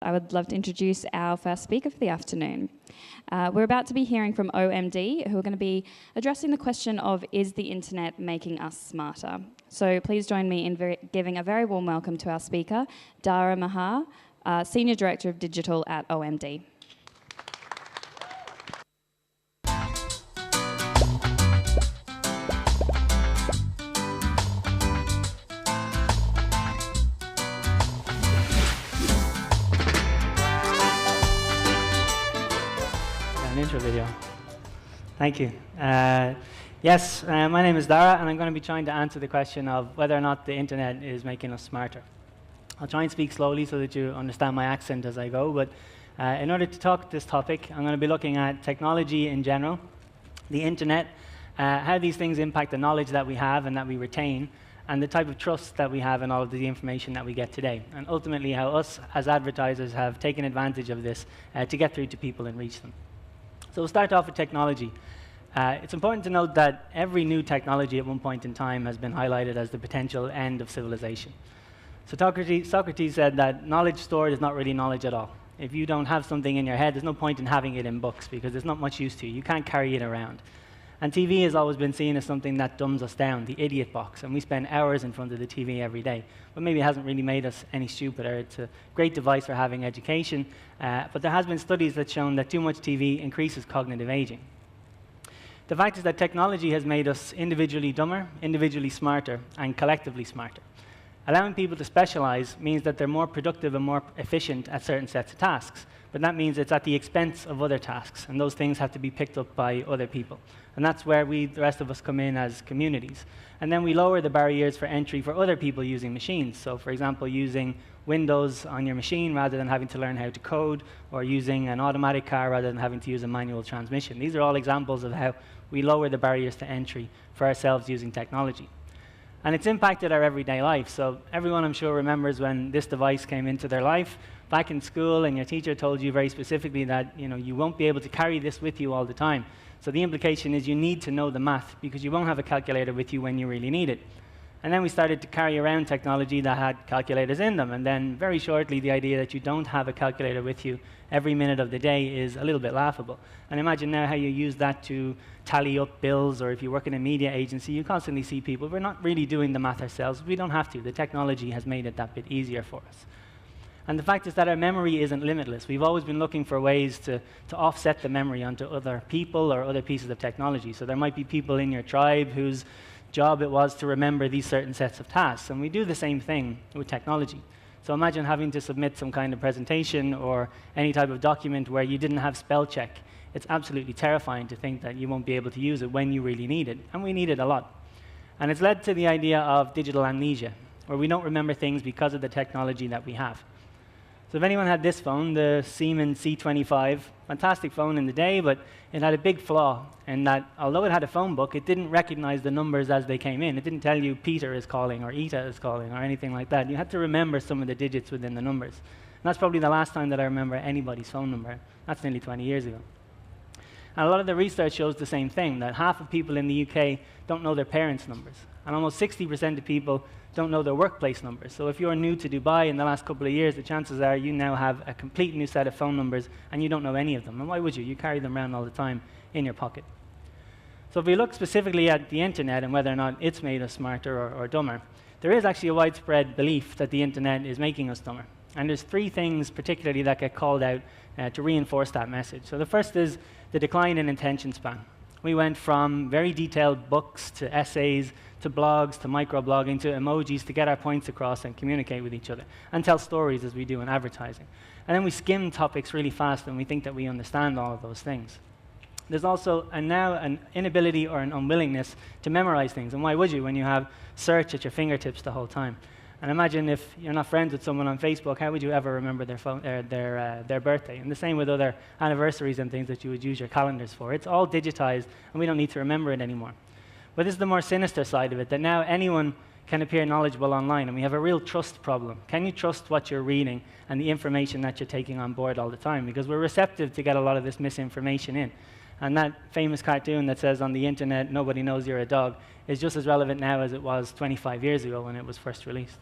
I would love to introduce our first speaker for the afternoon. We're about to be hearing from OMD, who are going to be addressing the question of, is the internet making us smarter? So please join me in giving a very warm welcome to our speaker, Dara Maher, Senior Director of Digital at OMD. Intro video. Thank you. Yes, my name is Dara, and I'm going to be trying to answer the question of whether or not the internet is making us smarter. I'll try and speak slowly so that you understand my accent as I go, but in order to talk this topic, I'm going to be looking at technology in general, the internet, how these things impact the knowledge that we have and that we retain, and the type of trust that we have in all of the information that we get today, and ultimately how us as advertisers have taken advantage of this to get through to people and reach them. So we'll start off with technology. It's important to note that every new technology at one point in time has been highlighted as the potential end of civilization. So Socrates said that knowledge stored is not really knowledge at all. If you don't have something in your head, there's no point in having it in books because there's not much use to you. You can't carry it around. And TV has always been seen as something that dumbs us down, the idiot box, and we spend hours in front of the TV every day. But maybe it hasn't really made us any stupider. It's a great device for having education, but there has been studies that shown that too much TV increases cognitive aging. The fact is that technology has made us individually dumber, individually smarter, and collectively smarter. Allowing people to specialize means that they're more productive and more efficient at certain sets of tasks, but that means it's at the expense of other tasks, and those things have to be picked up by other people. And that's where the rest of us come in as communities. And then we lower the barriers for entry for other people using machines. So for example, using Windows on your machine rather than having to learn how to code, or using an automatic car rather than having to use a manual transmission. These are all examples of how we lower the barriers to entry for ourselves using technology. And it's impacted our everyday life. So everyone, I'm sure, remembers when this device came into their life back in school, and your teacher told you very specifically that you won't be able to carry this with you all the time. So the implication is you need to know the math because you won't have a calculator with you when you really need it. And then we started to carry around technology that had calculators in them. And then very shortly, the idea that you don't have a calculator with you every minute of the day is a little bit laughable. And imagine now how you use that to tally up bills, or if you work in a media agency, you constantly see people. We're not really doing the math ourselves. We don't have to. The technology has made it that bit easier for us. And the fact is that our memory isn't limitless. We've always been looking for ways to offset the memory onto other people or other pieces of technology. So there might be people in your tribe whose job it was to remember these certain sets of tasks. And we do the same thing with technology. So imagine having to submit some kind of presentation or any type of document where you didn't have spell check. It's absolutely terrifying to think that you won't be able to use it when you really need it. And we need it a lot. And it's led to the idea of digital amnesia, where we don't remember things because of the technology that we have. So if anyone had this phone, the Siemens C25, fantastic phone in the day, but it had a big flaw in that although it had a phone book, it didn't recognize the numbers as they came in. It didn't tell you Peter is calling or Ita is calling or anything like that. You had to remember some of the digits within the numbers. And that's probably the last time that I remember anybody's phone number. That's nearly 20 years ago. And a lot of the research shows the same thing, that half of people in the UK don't know their parents' numbers. And almost 60% of people don't know their workplace numbers. So if you're new to Dubai in the last couple of years, the chances are you now have a complete new set of phone numbers and you don't know any of them. And why would you? You carry them around all the time in your pocket. So if we look specifically at the internet and whether or not it's made us smarter or dumber, there is actually a widespread belief that the internet is making us dumber. And there's three things particularly that get called out to reinforce that message. So the first is the decline in attention span. We went from very detailed books to essays to blogs to microblogging to emojis to get our points across and communicate with each other and tell stories as we do in advertising. And then we skim topics really fast and we think that we understand all of those things. There's also now an inability or an unwillingness to memorize things. And why would you when you have search at your fingertips the whole time? And imagine if you're not friends with someone on Facebook, how would you ever remember their birthday? And the same with other anniversaries and things that you would use your calendars for. It's all digitized, and we don't need to remember it anymore. But this is the more sinister side of it, that now anyone can appear knowledgeable online, and we have a real trust problem. Can you trust what you're reading and the information that you're taking on board all the time? Because we're receptive to get a lot of this misinformation in. And that famous cartoon that says on the internet, nobody knows you're a dog, is just as relevant now as it was 25 years ago when it was first released.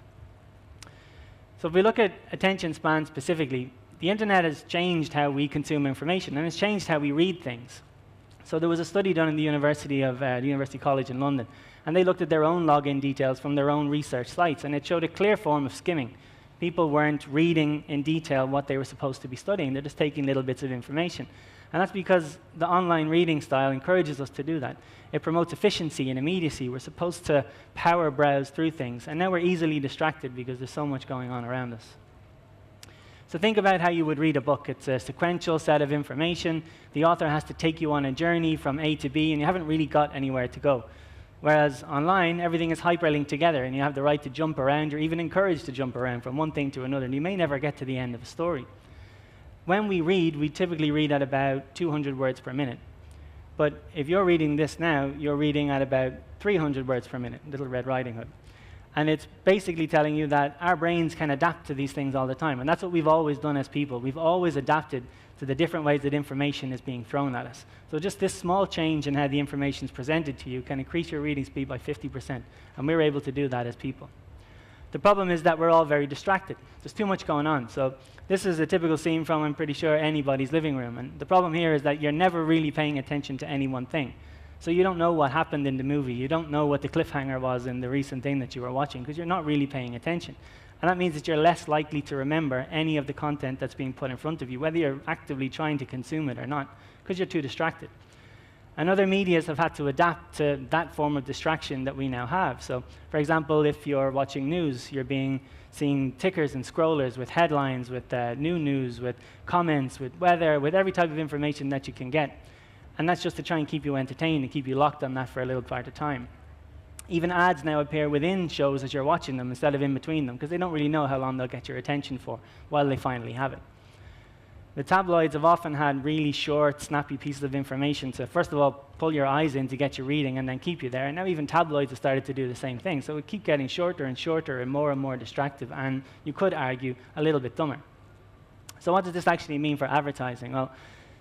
So if we look at attention span specifically, the internet has changed how we consume information, and it's changed how we read things. So there was a study done in the University College in London, and they looked at their own login details from their own research sites, and it showed a clear form of skimming. People weren't reading in detail what they were supposed to be studying. They're just taking little bits of information. And that's because the online reading style encourages us to do that. It promotes efficiency and immediacy. We're supposed to power browse through things, and now we're easily distracted because there's so much going on around us. So think about how you would read a book. It's a sequential set of information. The author has to take you on a journey from A to B, and you haven't really got anywhere to go. Whereas online, everything is hyperlinked together, and you have the right to jump around. You're even encouraged to jump around from one thing to another, and you may never get to the end of a story. When we read, we typically read at about 200 words per minute. But if you're reading this now, you're reading at about 300 words per minute, Little Red Riding Hood. And it's basically telling you that our brains can adapt to these things all the time. And that's what we've always done as people. We've always adapted to the different ways that information is being thrown at us. So just this small change in how the information is presented to you can increase your reading speed by 50%. And we're able to do that as people. The problem is that we're all very distracted. There's too much going on. So this is a typical scene from, I'm pretty sure, anybody's living room. And the problem here is that you're never really paying attention to any one thing. So you don't know what happened in the movie. You don't know what the cliffhanger was in the recent thing that you were watching because you're not really paying attention. And that means that you're less likely to remember any of the content that's being put in front of you, whether you're actively trying to consume it or not, because you're too distracted. And other medias have had to adapt to that form of distraction that we now have. So, for example, if you're watching news, you're seeing tickers and scrollers with headlines, with new news, with comments, with weather, with every type of information that you can get. And that's just to try and keep you entertained and keep you locked on that for a little part of time. Even ads now appear within shows as you're watching them instead of in between them, because they don't really know how long they'll get your attention for while they finally have it. The tabloids have often had really short, snappy pieces of information to, first of all, pull your eyes in to get you reading and then keep you there. And now even tabloids have started to do the same thing. So it keep getting shorter and shorter and more distractive, and you could argue a little bit dumber. So what does this actually mean for advertising? Well,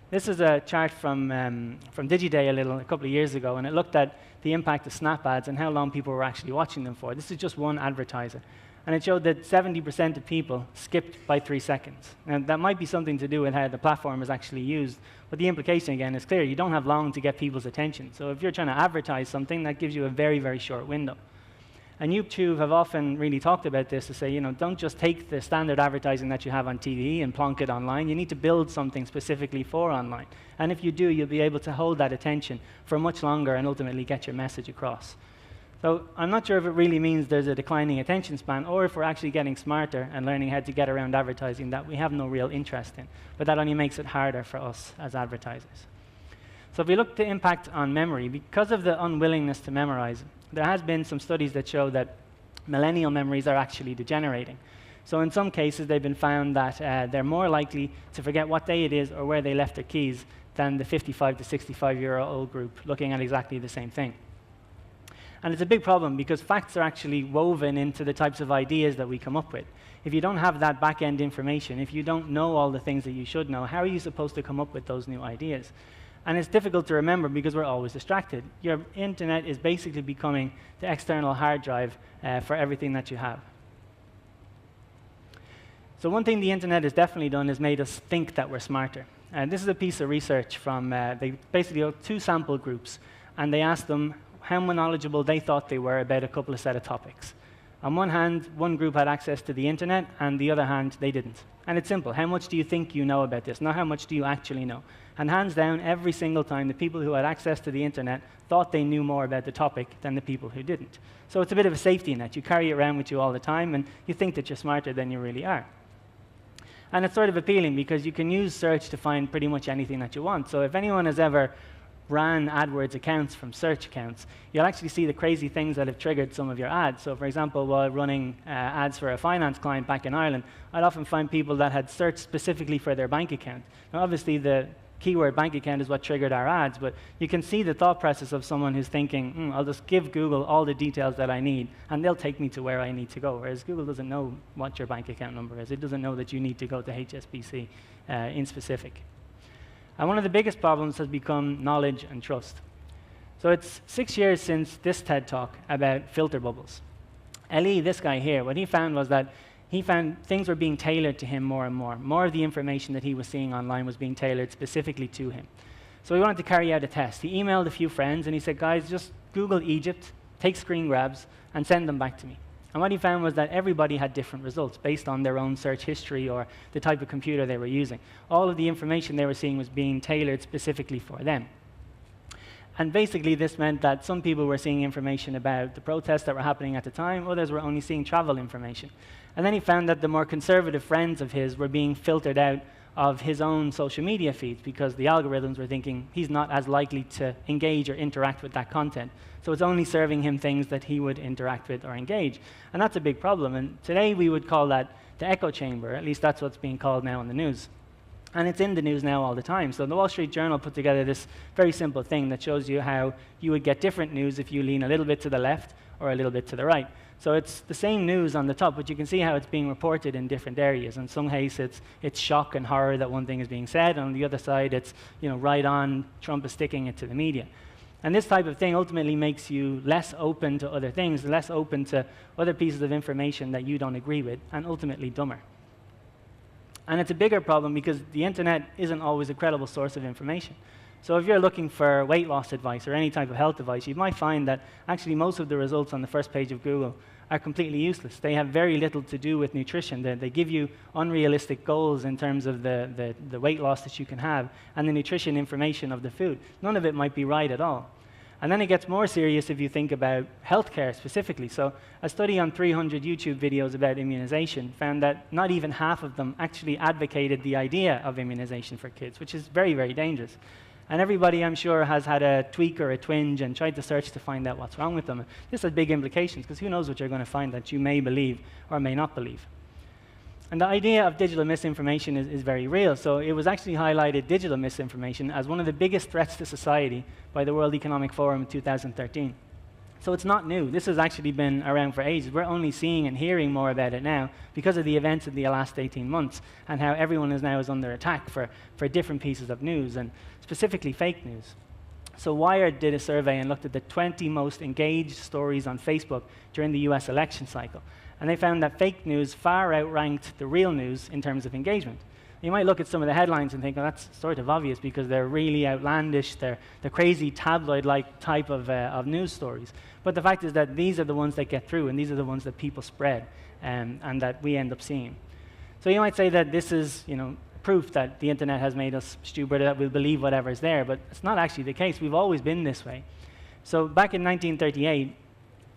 this is a chart from Digiday a couple of years ago, and it looked at the impact of Snap ads and how long people were actually watching them for. This is just one advertiser. And it showed that 70% of people skipped by 3 seconds. And that might be something to do with how the platform is actually used, but the implication, again, is clear. You don't have long to get people's attention. So if you're trying to advertise something, that gives you a very, very short window. And YouTube have often really talked about this to say, don't just take the standard advertising that you have on TV and plonk it online. You need to build something specifically for online. And if you do, you'll be able to hold that attention for much longer and ultimately get your message across. So I'm not sure if it really means there's a declining attention span or if we're actually getting smarter and learning how to get around advertising that we have no real interest in. But that only makes it harder for us as advertisers. So if we look at the impact on memory, because of the unwillingness to memorize, there has been some studies that show that millennial memories are actually degenerating. So in some cases, they've been found that they're more likely to forget what day it is or where they left their keys than the 55 to 65-year-old group looking at exactly the same thing. And it's a big problem because facts are actually woven into the types of ideas that we come up with. If you don't have that back-end information, if you don't know all the things that you should know, how are you supposed to come up with those new ideas? And it's difficult to remember because we're always distracted. Your internet is basically becoming the external hard drive for everything that you have. So one thing the internet has definitely done is made us think that we're smarter. And this is a piece of research from, they basically took 2 sample groups, and they asked them how knowledgeable they thought they were about a couple of set of topics. On one hand, one group had access to the internet, and the other hand, they didn't. And it's simple. How much do you think you know about this? Not how much do you actually know. And hands down, every single time, the people who had access to the internet thought they knew more about the topic than the people who didn't. So it's a bit of a safety net. You carry it around with you all the time, and you think that you're smarter than you really are. And it's sort of appealing because you can use search to find pretty much anything that you want. So if anyone has ever ran AdWords accounts from search accounts, you'll actually see the crazy things that have triggered some of your ads. So for example, while running ads for a finance client back in Ireland, I'd often find people that had searched specifically for their bank account. Now obviously the keyword bank account is what triggered our ads, but you can see the thought process of someone who's thinking, I'll just give Google all the details that I need, and they'll take me to where I need to go, whereas Google doesn't know what your bank account number is. It doesn't know that you need to go to HSBC in specific. And one of the biggest problems has become knowledge and trust. So it's 6 years since this TED Talk about filter bubbles. Eli, this guy here, what he found was that he found things were being tailored to him more and more. More of the information that he was seeing online was being tailored specifically to him. So he wanted to carry out a test. He emailed a few friends and he said, guys, just Google Egypt, take screen grabs, and send them back to me. And what he found was that everybody had different results based on their own search history or the type of computer they were using. All of the information they were seeing was being tailored specifically for them. And basically this meant that some people were seeing information about the protests that were happening at the time, others were only seeing travel information. And then he found that the more conservative friends of his were being filtered out of his own social media feeds because the algorithms were thinking he's not as likely to engage or interact with that content. So it's only serving him things that he would interact with or engage. And that's a big problem. And today we would call that the echo chamber. At least that's what's being called now in the news. And it's in the news now all the time. So the Wall Street Journal put together this very simple thing that shows you how you would get different news if you lean a little bit to the left or a little bit to the right. So it's the same news on the top, but you can see how it's being reported in different areas. In some cases, it's shock and horror that one thing is being said. And on the other side, it's right on, Trump is sticking it to the media. And this type of thing ultimately makes you less open to other things, less open to other pieces of information that you don't agree with, and ultimately dumber. And it's a bigger problem because the internet isn't always a credible source of information. So if you're looking for weight loss advice or any type of health advice, you might find that actually most of the results on the first page of Google are completely useless. They have very little to do with nutrition. They give you unrealistic goals in terms of the weight loss that you can have and the nutrition information of the food. None of it might be right at all. And then it gets more serious if you think about healthcare specifically. So a study on 300 YouTube videos about immunization found that not even half of them actually advocated the idea of immunization for kids, which is very, very dangerous. And everybody, I'm sure, has had a tweak or a twinge and tried to search to find out what's wrong with them. This has big implications, because who knows what you're going to find that you may believe or may not believe. And the idea of digital misinformation is very real. So it was actually highlighted, digital misinformation, as one of the biggest threats to society by the World Economic Forum in 2013. So it's not new. This has actually been around for ages. We're only seeing and hearing more about it now because of the events of the last 18 months and how everyone is now under attack for different pieces of news, and specifically fake news. So Wired did a survey and looked at the 20 most engaged stories on Facebook during the US election cycle. And they found that fake news far outranked the real news in terms of engagement. You might look at some of the headlines and think, oh, that's sort of obvious because they're really outlandish, they're crazy tabloid-like type of news stories. But the fact is that these are the ones that get through, and these are the ones that people spread, and that we end up seeing. So you might say that this is, proof that the internet has made us stupid, that we'll believe whatever is there, but it's not actually the case. We've always been this way. So back in 1938,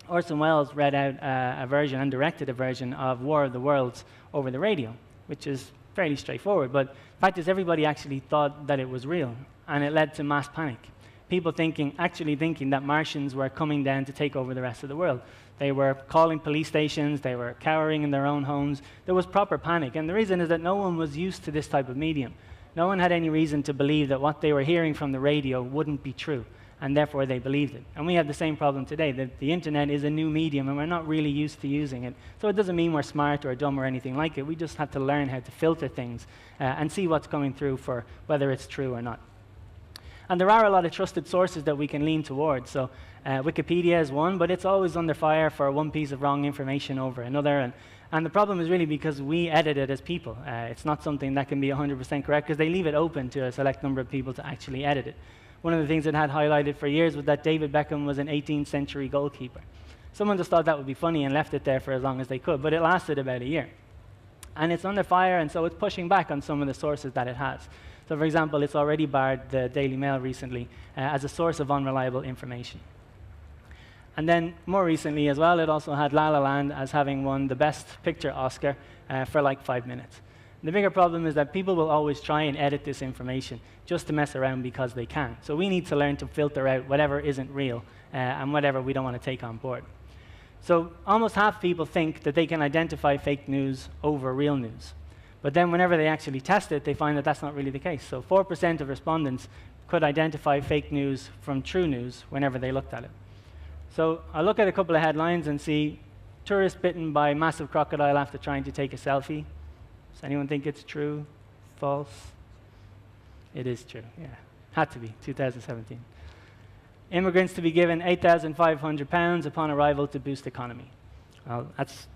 Orson Welles read out a version and directed a version of War of the Worlds over the radio, which is fairly straightforward. But the fact is, everybody actually thought that it was real, and it led to mass panic. People actually thinking that Martians were coming down to take over the rest of the world. They were calling police stations, they were cowering in their own homes. There was proper panic, and the reason is that no one was used to this type of medium. No one had any reason to believe that what they were hearing from the radio wouldn't be true, and therefore they believed it. And we have the same problem today, that the internet is a new medium and we're not really used to using it. So it doesn't mean we're smart or dumb or anything like it. We just have to learn how to filter things and see what's coming through for whether it's true or not. And there are a lot of trusted sources that we can lean towards. So Wikipedia is one, but it's always under fire for one piece of wrong information over another. And the problem is really because we edit it as people. It's not something that can be 100% correct because they leave it open to a select number of people to actually edit it. One of the things it had highlighted for years was that David Beckham was an 18th century goalkeeper. Someone just thought that would be funny and left it there for as long as they could, but it lasted about a year. And it's under fire, and so it's pushing back on some of the sources that it has. So for example, it's already barred the Daily Mail recently as a source of unreliable information. And then more recently as well, it also had La La Land as having won the Best Picture Oscar for like 5 minutes. The bigger problem is that people will always try and edit this information just to mess around because they can. So we need to learn to filter out whatever isn't real and whatever we don't want to take on board. So almost half people think that they can identify fake news over real news. But then whenever they actually test it, they find that that's not really the case. So 4% of respondents could identify fake news from true news whenever they looked at it. So I'll look at a couple of headlines and see tourist bitten by massive crocodile after trying to take a selfie. Does anyone think it's true? False? It is true, yeah. Had to be, 2017. Immigrants to be given £8,500 upon arrival to boost economy. Well, that's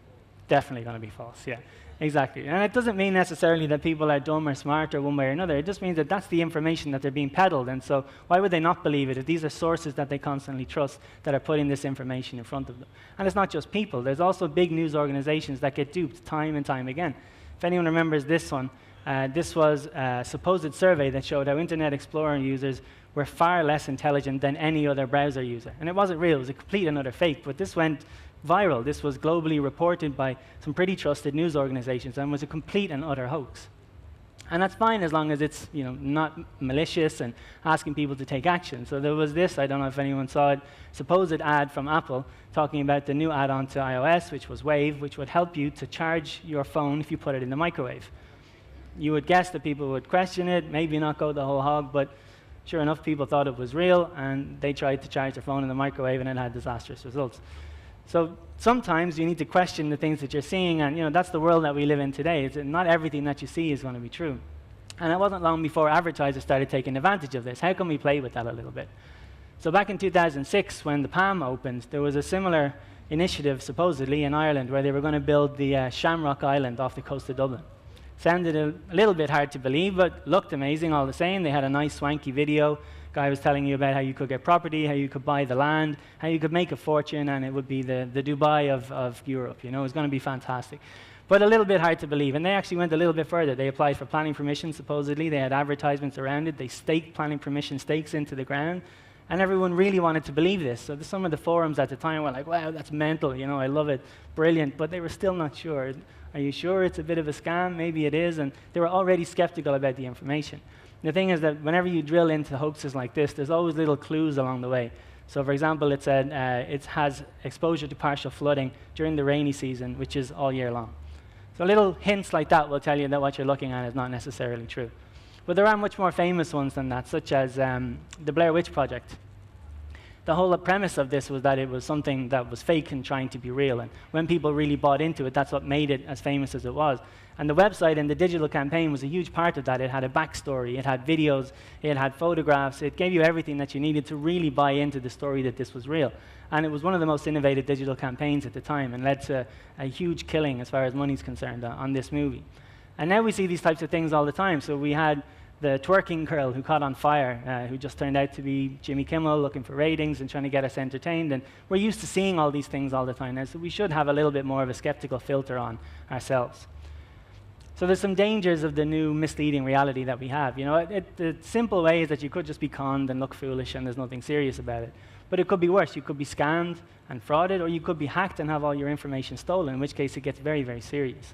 Definitely going to be false, yeah. Exactly. And it doesn't mean necessarily that people are dumb or smart or one way or another. It just means that that's the information that they're being peddled. And so why would they not believe it if these are sources that they constantly trust that are putting this information in front of them? And it's not just people. There's also big news organizations that get duped time and time again. If anyone remembers this one, this was a supposed survey that showed how Internet Explorer users were far less intelligent than any other browser user. And it wasn't real. It was a complete and utter fake. But this went viral. This was globally reported by some pretty trusted news organizations and was a complete and utter hoax. And that's fine as long as it's not malicious and asking people to take action. So there was this, I don't know if anyone saw it, supposed ad from Apple talking about the new add-on to iOS, which was Wave, which would help you to charge your phone if you put it in the microwave. You would guess that people would question it, maybe not go the whole hog, but sure enough, people thought it was real, and they tried to charge their phone in the microwave, and it had disastrous results. So sometimes you need to question the things that you're seeing, and that's the world that we live in today. Not everything that you see is going to be true. And it wasn't long before advertisers started taking advantage of this. How can we play with that a little bit? So back in 2006, when the Palm opened, there was a similar initiative, supposedly, in Ireland, where they were going to build the Shamrock Island off the coast of Dublin. Sounded a little bit hard to believe, but looked amazing all the same. They had a nice, swanky video. Guy was telling you about how you could get property, how you could buy the land, how you could make a fortune, and it would be the Dubai of Europe. It was going to be fantastic. But a little bit hard to believe. And they actually went a little bit further. They applied for planning permission, supposedly. They had advertisements around it. They staked planning permission stakes into the ground. And everyone really wanted to believe this. So some of the forums at the time were like, wow, that's mental. I love it. Brilliant. But they were still not sure. Are you sure it's a bit of a scam? Maybe it is. And they were already skeptical about the information. The thing is that whenever you drill into hoaxes like this, there's always little clues along the way. So for example, it said it has exposure to partial flooding during the rainy season, which is all year long. So little hints like that will tell you that what you're looking at is not necessarily true. But there are much more famous ones than that, such as the Blair Witch Project. The whole premise of this was that it was something that was fake and trying to be real. And when people really bought into it, that's what made it as famous as it was. And the website and the digital campaign was a huge part of that. It had a backstory, it had videos, it had photographs. It gave you everything that you needed to really buy into the story that this was real. And it was one of the most innovative digital campaigns at the time and led to a huge killing as far as money's concerned on this movie. And now we see these types of things all the time. So we had the twerking girl who caught on fire, who just turned out to be Jimmy Kimmel looking for ratings and trying to get us entertained. And we're used to seeing all these things all the time now, so we should have a little bit more of a skeptical filter on ourselves. So there's some dangers of the new misleading reality that we have. The simple way is that you could just be conned and look foolish and there's nothing serious about it. But it could be worse. You could be scammed and frauded, or you could be hacked and have all your information stolen, in which case it gets very, very serious.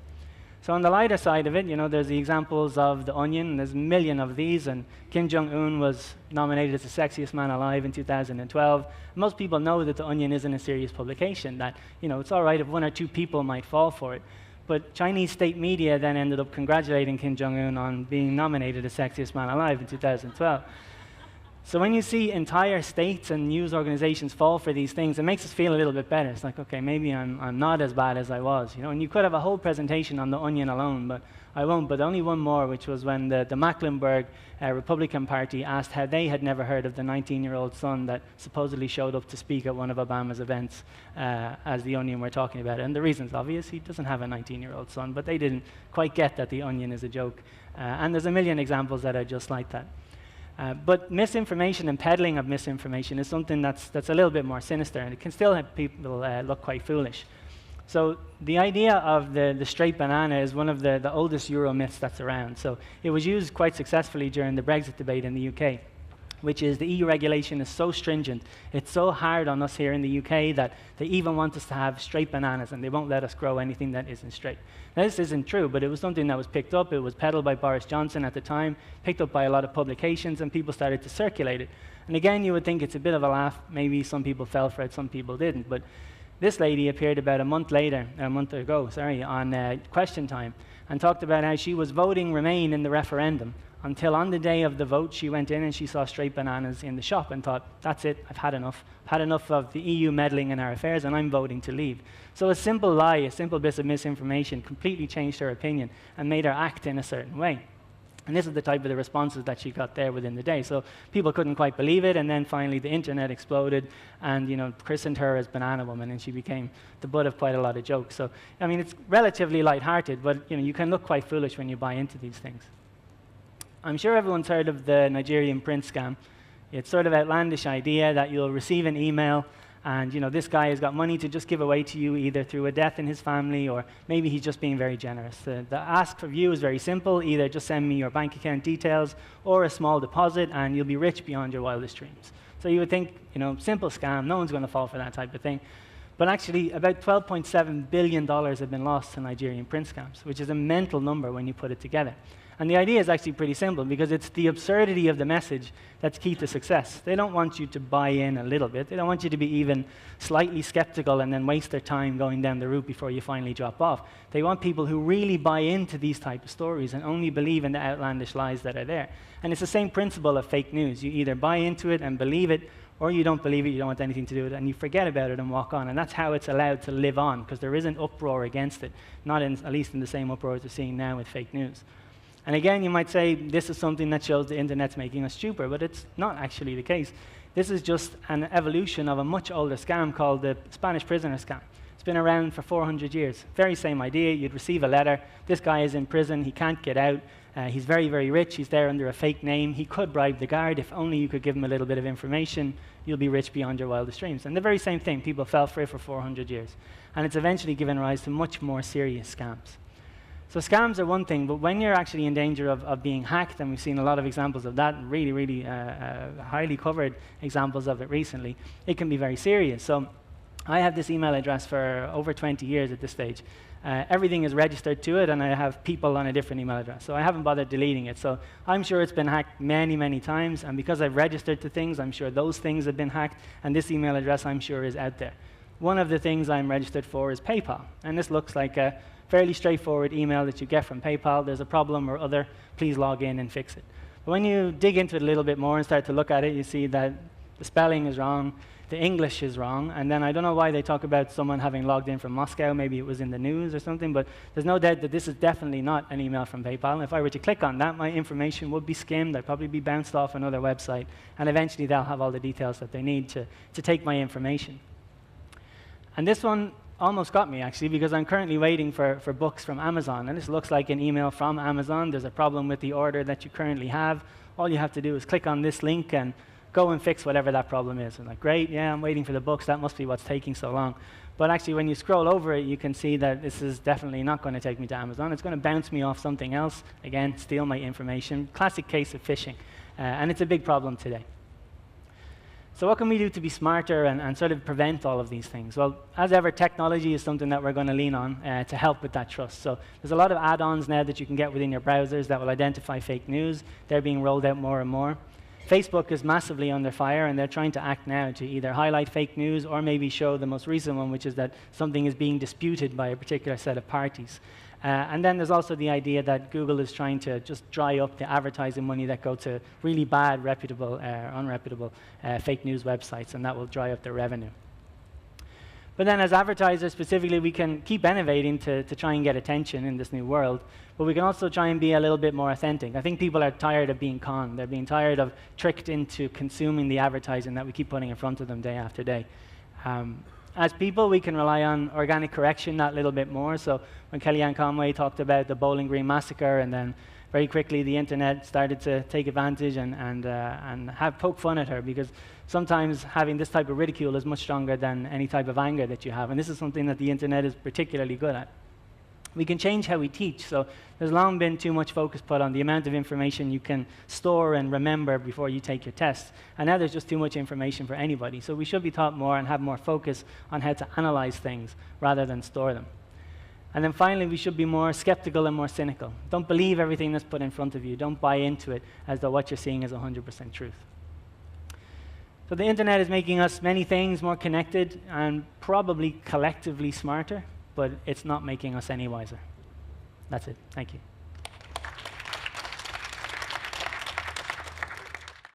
So on the lighter side of it, there's the examples of The Onion. There's a million of these, and Kim Jong-un was nominated as the sexiest man alive in 2012. Most people know that The Onion isn't a serious publication, that it's all right if one or two people might fall for it. But Chinese state media then ended up congratulating Kim Jong-un on being nominated as sexiest man alive in 2012. So when you see entire states and news organizations fall for these things, it makes us feel a little bit better. It's like, okay, maybe I'm not as bad as I was. And you could have a whole presentation on The Onion alone, but I won't. But only one more, which was when the Mecklenburg Republican Party asked how they had never heard of the 19-year-old son that supposedly showed up to speak at one of Obama's events, as The Onion were talking about it. And the reason's obvious. He doesn't have a 19-year-old son, but they didn't quite get that The Onion is a joke. And there's a million examples that are just like that. But misinformation and peddling of misinformation is something that's a little bit more sinister, and it can still have people look quite foolish. So the idea of the straight banana is one of the oldest Euro myths that's around. So it was used quite successfully during the Brexit debate in the UK, which is the EU regulation is so stringent, it's so hard on us here in the UK that they even want us to have straight bananas, and they won't let us grow anything that isn't straight. Now, this isn't true, but it was something that was picked up. It was peddled by Boris Johnson at the time, picked up by a lot of publications, and people started to circulate it. And again, you would think it's a bit of a laugh. Maybe some people fell for it, some people didn't. But this lady appeared about a month ago, on Question Time, and talked about how she was voting Remain in the referendum, until on the day of the vote, she went in and she saw straight bananas in the shop and thought, that's it, I've had enough. I've had enough of the EU meddling in our affairs, and I'm voting to leave. So a simple lie, a simple bit of misinformation completely changed her opinion and made her act in a certain way. And this is the type of the responses that she got there within the day. So people couldn't quite believe it, and then finally the internet exploded and, you know, christened her as Banana Woman, and she became the butt of quite a lot of jokes. So, I mean, it's relatively lighthearted, but, you know, you can look quite foolish when you buy into these things. I'm sure everyone's heard of the Nigerian prince scam. It's sort of outlandish idea that you'll receive an email and, you know, this guy has got money to just give away to you either through a death in his family or maybe he's just being very generous. The ask of you is very simple. Either just send me your bank account details or a small deposit and you'll be rich beyond your wildest dreams. So you would think, you know, simple scam, no one's going to fall for that type of thing. But actually, about $12.7 billion have been lost to Nigerian prince scams, which is a mental number when you put it together. And the idea is actually pretty simple because it's the absurdity of the message that's key to success. They don't want you to buy in a little bit. They don't want you to be even slightly skeptical and then waste their time going down the route before you finally drop off. They want people who really buy into these type of stories and only believe in the outlandish lies that are there. And it's the same principle of fake news. You either buy into it and believe it, or you don't believe it, you don't want anything to do with it, and you forget about it and walk on. And that's how it's allowed to live on, because there isn't uproar against it, not in, at least in the same uproar as we're seeing now with fake news. And again, you might say this is something that shows the internet's making us stupider, but it's not actually the case. This is just an evolution of a much older scam called the Spanish prisoner scam. It's been around for 400 years. Very same idea. You'd receive a letter. This guy is in prison. He can't get out. He's very, very rich. He's there under a fake name. He could bribe the guard. If only you could give him a little bit of information, you'll be rich beyond your wildest dreams. And the very same thing. People fell for it for 400 years. And it's eventually given rise to much more serious scams. So scams are one thing, but when you're actually in danger of being hacked, and we've seen a lot of examples of that, really, really highly covered examples of it recently, it can be very serious. So I have this email address for over 20 years at this stage. Everything is registered to it, and I have people on a different email address. So I haven't bothered deleting it. So I'm sure it's been hacked many, many times, and because I've registered to things, I'm sure those things have been hacked, and this email address I'm sure is out there. One of the things I'm registered for is PayPal, and this looks like a fairly straightforward email that you get from PayPal. There's a problem or other, please log in and fix it. But when you dig into it a little bit more and start to look at it, you see that the spelling is wrong, the English is wrong, and then I don't know why they talk about someone having logged in from Moscow. Maybe it was in the news or something, but there's no doubt that this is definitely not an email from PayPal. And if I were to click on that, my information would be skimmed. I'd probably be bounced off another website, and eventually they'll have all the details that they need to take my information. And this one almost got me, actually, because I'm currently waiting for books from Amazon, and this looks like an email from Amazon. There's a problem with the order that you currently have. All you have to do is click on this link and go and fix whatever that problem is. I'm like, great, yeah, I'm waiting for the books. That must be what's taking so long. But actually, when you scroll over it, you can see that this is definitely not going to take me to Amazon. It's going to bounce me off something else. Again, steal my information. Classic case of phishing. And it's a big problem today. So what can we do to be smarter and sort of prevent all of these things? Well, as ever, technology is something that we're going to lean on to help with that trust. So there's a lot of add-ons now that you can get within your browsers that will identify fake news. They're being rolled out more and more. Facebook is massively under fire, and they're trying to act now to either highlight fake news or maybe show the most recent one, which is that something is being disputed by a particular set of parties. And then there's also the idea that Google is trying to just dry up the advertising money that go to really bad, reputable, unreputable fake news websites, and that will dry up their revenue. But then as advertisers specifically, we can keep innovating to try and get attention in this new world, but we can also try and be a little bit more authentic. I think people are tired of being conned. They're being tired of tricked into consuming the advertising that we keep putting in front of them day after day. As people, we can rely on organic correction that little bit more. So when Kellyanne Conway talked about the Bowling Green massacre, and then very quickly the internet started to take advantage and poke fun at her, because sometimes having this type of ridicule is much stronger than any type of anger that you have. And this is something that the internet is particularly good at. We can change how we teach. So there's long been too much focus put on the amount of information you can store and remember before you take your tests. And now there's just too much information for anybody. So we should be taught more and have more focus on how to analyze things rather than store them. And then finally, we should be more skeptical and more cynical. Don't believe everything that's put in front of you. Don't buy into it as though what you're seeing is 100% truth. So the internet is making us many things more connected and probably collectively smarter, but it's not making us any wiser. That's it. Thank you.